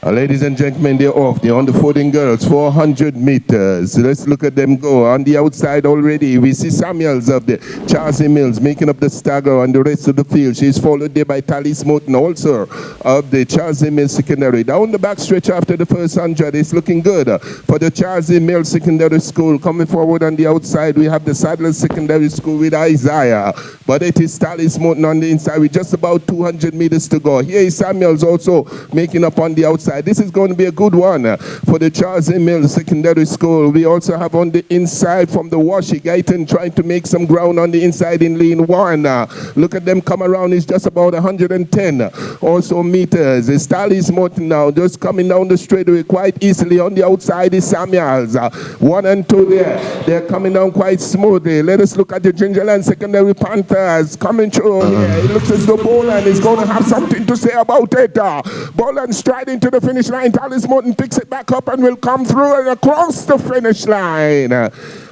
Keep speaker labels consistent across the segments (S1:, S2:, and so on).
S1: Ladies and gentlemen, they're off. They're on the footing, girls, 400 meters. Let's look at them go. On the outside already, we see Samuels of the Charles Mills making up the stagger on the rest of the field. She's followed there by Tallis Moulton, also of the Charles Mills Secondary. Down the back stretch after the first 100, it's looking good for the Charles Mills Secondary School. Coming forward on the outside, we have the Sadler's Secondary School with Isaiah. But it is Tallis Moulton on the inside with just about 200 meters to go. Here is Samuels also making up on the outside. This is going to be a good one for the Charles Mills Secondary School. We also have on the inside from the Washi Guyton trying to make some ground on the inside in lane 1. Look at them come around. It's just about 110 also meters. It's Tallis Moulton now just coming down the straightaway quite easily. On the outside is Samuels. 1 and 2 there. They're coming down quite smoothly. Let us look at the Gingerland Secondary Panthers coming through here. It looks as though Boland is going to have something to say about it. Boland striding to the finish line. Tallis Moulton picks it back up and will come through and across the finish line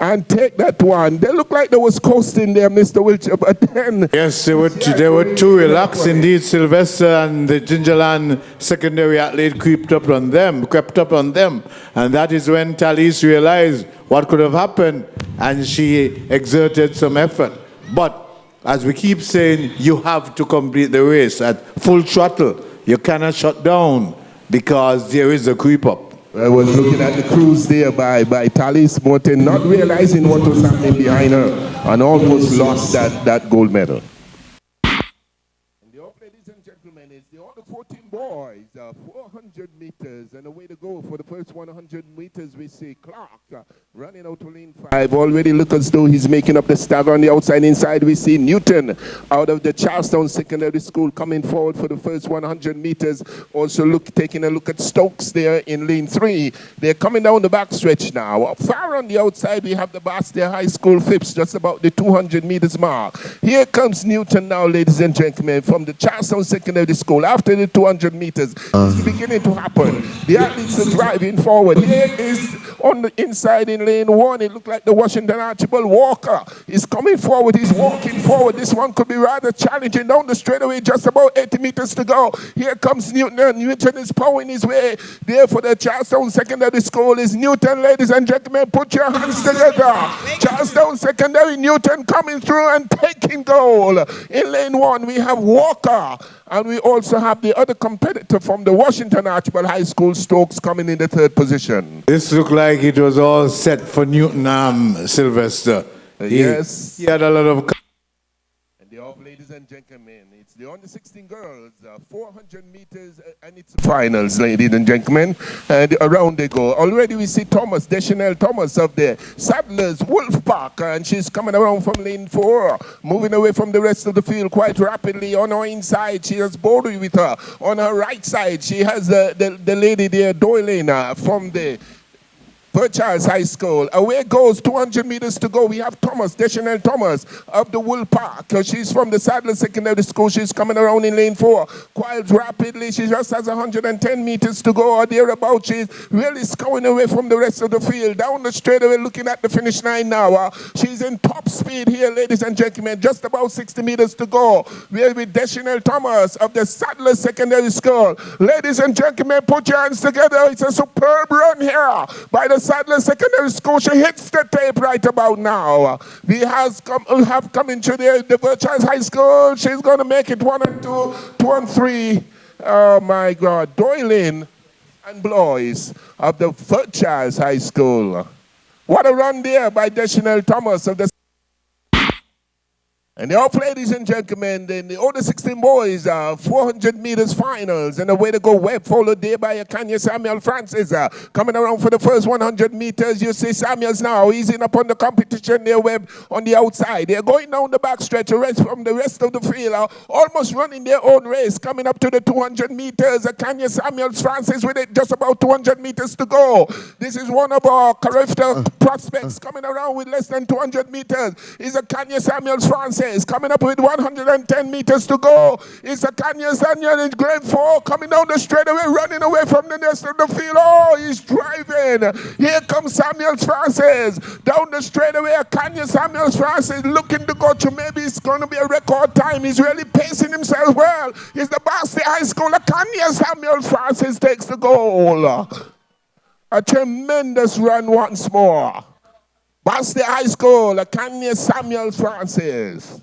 S1: and take that one. They look like they was coasting there, Mr. Wiltshire, but then...
S2: Yes, they were too relaxed indeed. Sylvester and the Gingerland secondary athlete crept up on them, and that is when Tallis realized what could have happened, and she exerted some effort. But as we keep saying, you have to complete the race at full throttle. You cannot shut down because there is a creep up.
S1: I was looking at the cruise there by Tallis Moulton, not realizing what was happening behind her, and almost lost that gold medal. And the up, ladies and gentlemen, is the under 14 boys, 400 meters, and away to go for the first 100 meters. We see Clark running out to lane 5. Already look as though he's making up the stagger on the outside. Inside we see Newton out of the Charlestown Secondary School coming forward for the first 100 meters. Also taking a look at Stokes there in lane 3. They're coming down the back stretch now. Far on the outside we have the Bastia High School Phipps just about the 200 meters mark. Here comes Newton now, ladies and gentlemen, from the Charlestown Secondary School. After the 200 meters, it's beginning to happen. The athletes are driving forward. Here is on the inside in lane 1. It looked like the Washington Archibald Walker is coming forward. He's walking forward. This one could be rather challenging down the straightaway. Just about 80 meters to go. Here comes Newton. Newton is powering his way there for the Charlestown Secondary School. Is Newton, ladies and gentlemen, put your hands together. Charlestown Secondary, Newton coming through and taking goal. In lane 1 we have Walker, and we also have the other competitor from the Washington Archibald High School, Stokes, coming in the 3rd position.
S2: This looked like it was all set for Newton, Sylvester.
S1: Yes.
S2: He had a lot of...
S1: And the off, ladies and gentlemen, it's the under 16 girls, 400 meters, and it's finals, ladies and gentlemen. And around they go. Already we see Thomas, Deschanel Thomas of the Sadler's Wolf Park, and she's coming around from lane 4, moving away from the rest of the field quite rapidly. On her inside, she has Bory with her. On her right side, she has the lady there, Doylin, from the Charles High School. Away goes 200 meters to go. We have Thomas, Deschanel Thomas of the Wool Park. She's from the Sadler Secondary School. She's coming around in lane 4 quite rapidly. She just has 110 meters to go or thereabouts. She's really scouring away from the rest of the field. Down the straightaway, looking at the finish line now. She's in top speed here, ladies and gentlemen. Just about 60 meters to go. We're with Deschanel Thomas of the Sadler Secondary School. Ladies and gentlemen, put your hands together. It's a superb run here by the Sadler Secondary School. She hits the tape right about now. We have come into the Virtual High School. She's going to make it 1 and 2, 2 and 3. Oh my God. Doylin and Blois of the Virtual High School. What a run there by Deschanel Thomas of the... And the up, ladies and gentlemen, then the under 16 boys, 400 meters finals, and away to go Webb, followed there by Kanye Samuel Francis, coming around for the first 100 meters. You see Samuels now easing up on the competition there, Webb on the outside. They're going down the backstretch, from the rest of the field, almost running their own race, coming up to the 200 meters. Kanye Samuels Francis with it, just about 200 meters to go. This is one of our character prospects coming around with less than 200 meters. Is a Kanye Samuels Francis. Francis coming up with 110 meters to go. It's a Kanye Daniel in grade 4 coming down the straightaway, running away from the rest of the field. Oh, he's driving. Here comes Samuel Francis down the straightaway. Kanye Samuel Francis looking to go to maybe it's going to be a record time. He's really pacing himself well. He's the Basti High School. Kanye Samuel Francis takes the goal. A tremendous run once more. Basti High School, Kanye Samuel Francis.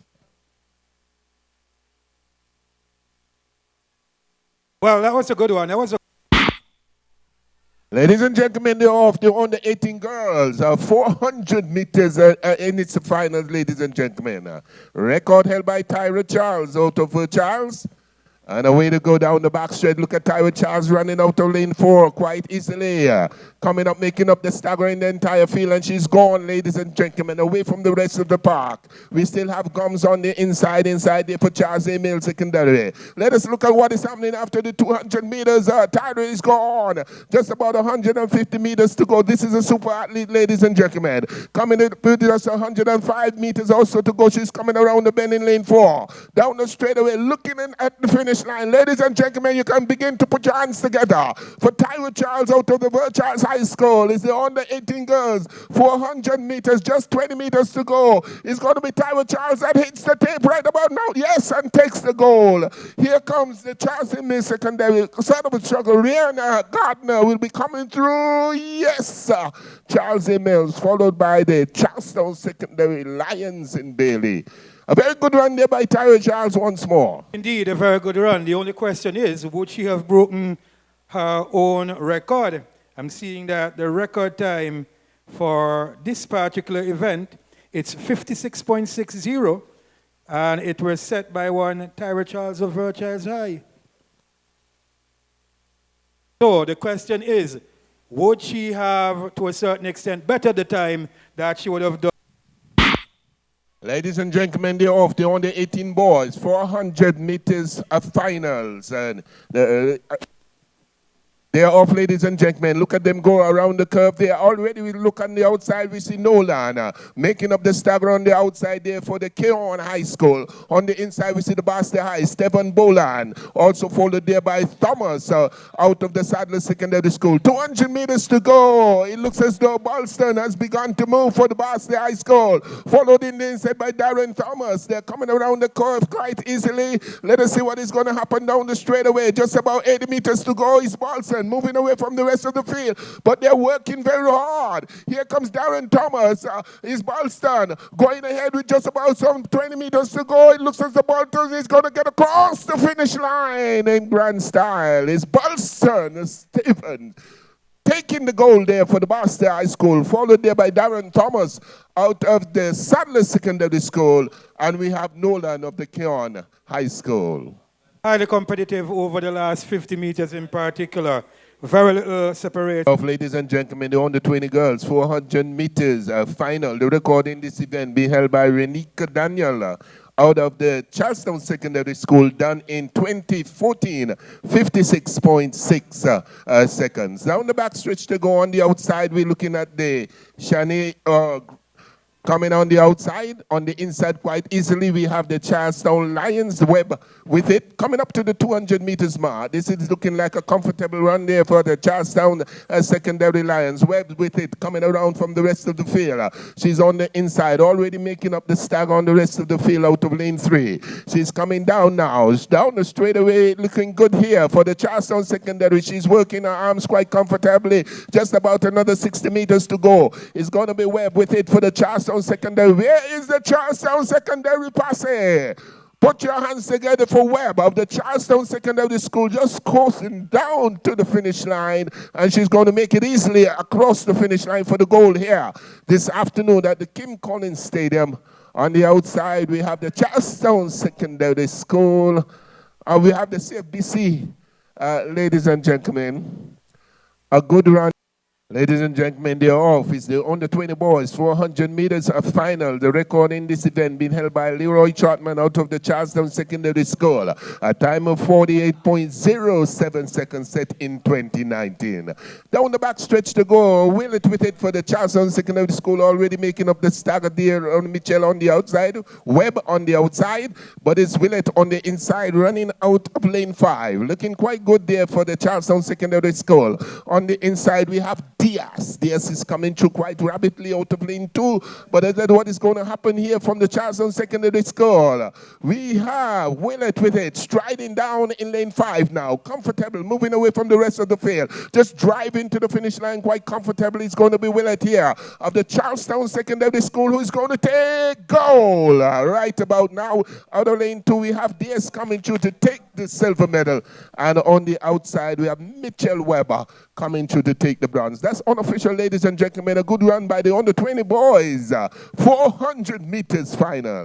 S3: Well, that was a good one.
S1: Ladies and gentlemen, they're off. They're on the 18 girls. 400 meters in its finals, ladies and gentlemen. Record held by Tyra Charles out of Charles. And away to go down the back straight. Look at Tyra Charles running out of lane 4 quite easily. Coming up, making up the stagger in the entire field. And she's gone, ladies and gentlemen, away from the rest of the park. We still have gums on the inside there for Charles A. Mill Secondary. Let us look at what is happening after the 200 meters. Tyra is gone. Just about 150 meters to go. This is a super athlete, ladies and gentlemen. Coming in with just 105 meters also to go. She's coming around the bend in lane 4. Down the straightaway, looking in at the finish line. Ladies and gentlemen, you can begin to put your hands together for Tyra Charles out of the Charles High School. It's the under 18 girls, 400 meters, just 20 meters to go. It's going to be Tyra Charles that hits the tape right about now. Yes, and takes the goal. Here comes the Charles Mill Secondary. Sort of a struggle. Rihanna Gardner will be coming through. Yes, Charles A. Mills, followed by the Charlestown Secondary Lions in Bailey. A very good run there by Tyra Charles once more.
S3: Indeed, a very good run. The only question is, would she have broken her own record? I'm seeing that the record time for this particular event, it's 56.60, and it was set by one Tyra Charles of Charles High. So the question is, would she have, to a certain extent, bettered the time that she would have done?
S1: Ladies and gentlemen, they're off. They're on the 18 boys, 400 meters of finals. And they're off, ladies and gentlemen. Look at them go around the curve there. Already we look on the outside, we see Nolan making up the stagger on the outside there for the Keon High School. On the inside, we see the Basti High, Stephen Boland. Also followed there by Thomas out of the Sadler Secondary School. 200 meters to go. It looks as though Boston has begun to move for the Basti High School. Followed in the inside by Darren Thomas. They're coming around the curve quite easily. Let us see what is going to happen down the straightaway. Just about 80 meters to go is Boston, moving away from the rest of the field, but they're working very hard. Here comes Darren Thomas. Is Balston going ahead with just about some 20 meters to go. It looks as the Balston is going to get across the finish line in grand style. Is Balston Stephen taking the goal there for the Basti High School, followed there by Darren Thomas out of the Sadler Secondary School, and we have Nolan of the Keon High School.
S3: Highly competitive over the last 50 meters in particular. Very little separation.
S1: Of ladies and gentlemen, the under 20 girls, 400 meters final. The record in this event being held by Renika Daniel out of the Charlestown Secondary School, done in 2014, 56.6 seconds. Down the back stretch to go on the outside, we're looking at the Shani coming on the outside. On the inside quite easily, we have the Charlestown Lions Webb with it. Coming up to the 200 meters mark. This is looking like a comfortable run there for the Charlestown Secondary Lions. Webb with it, coming around from the rest of the field. She's on the inside, already making up the stagger on the rest of the field out of lane 3. She's coming down now. She's down the straightaway, looking good here for the Charlestown Secondary. She's working her arms quite comfortably. Just about another 60 meters to go. It's going to be Webb with it for the Charlestown Secondary. Where is the Charlestown Secondary passe? Put your hands together for Webb of the Charlestown Secondary School, just coasting down to the finish line, and she's going to make it easily across the finish line for the goal here this afternoon at the Kim Collins Stadium. On the outside, we have the Charlestown Secondary School. We have the CFBC, ladies and gentlemen. A good run. Ladies and gentlemen, they are off. It's the under 20 boys, 400 meters final. The record in this event being held by Leroy Trotman out of the Charlestown Secondary School. A time of 48.07 seconds set in 2019. Down the back stretch to go. Willett with it for the Charlestown Secondary School, already making up the stagger there on Mitchell on the outside. Webb on the outside, but it's Willett on the inside running out of lane 5. Looking quite good there for the Charlestown Secondary School. On the inside, we have Diaz. Diaz is coming through quite rapidly out of lane 2. But is that what is going to happen here from the Charlestown Secondary School? We have Willett with it, striding down in lane 5 now. Comfortable, moving away from the rest of the field. Just driving to the finish line quite comfortably. It's going to be Willett here of the Charlestown Secondary School, who is going to take goal. Right about now, out of lane 2, we have Diaz coming through to take the silver medal. And on the outside, we have Mitchell Weber coming through to take the bronze. That's unofficial, ladies and gentlemen. A good run by the under 20 boys. 400 meters final.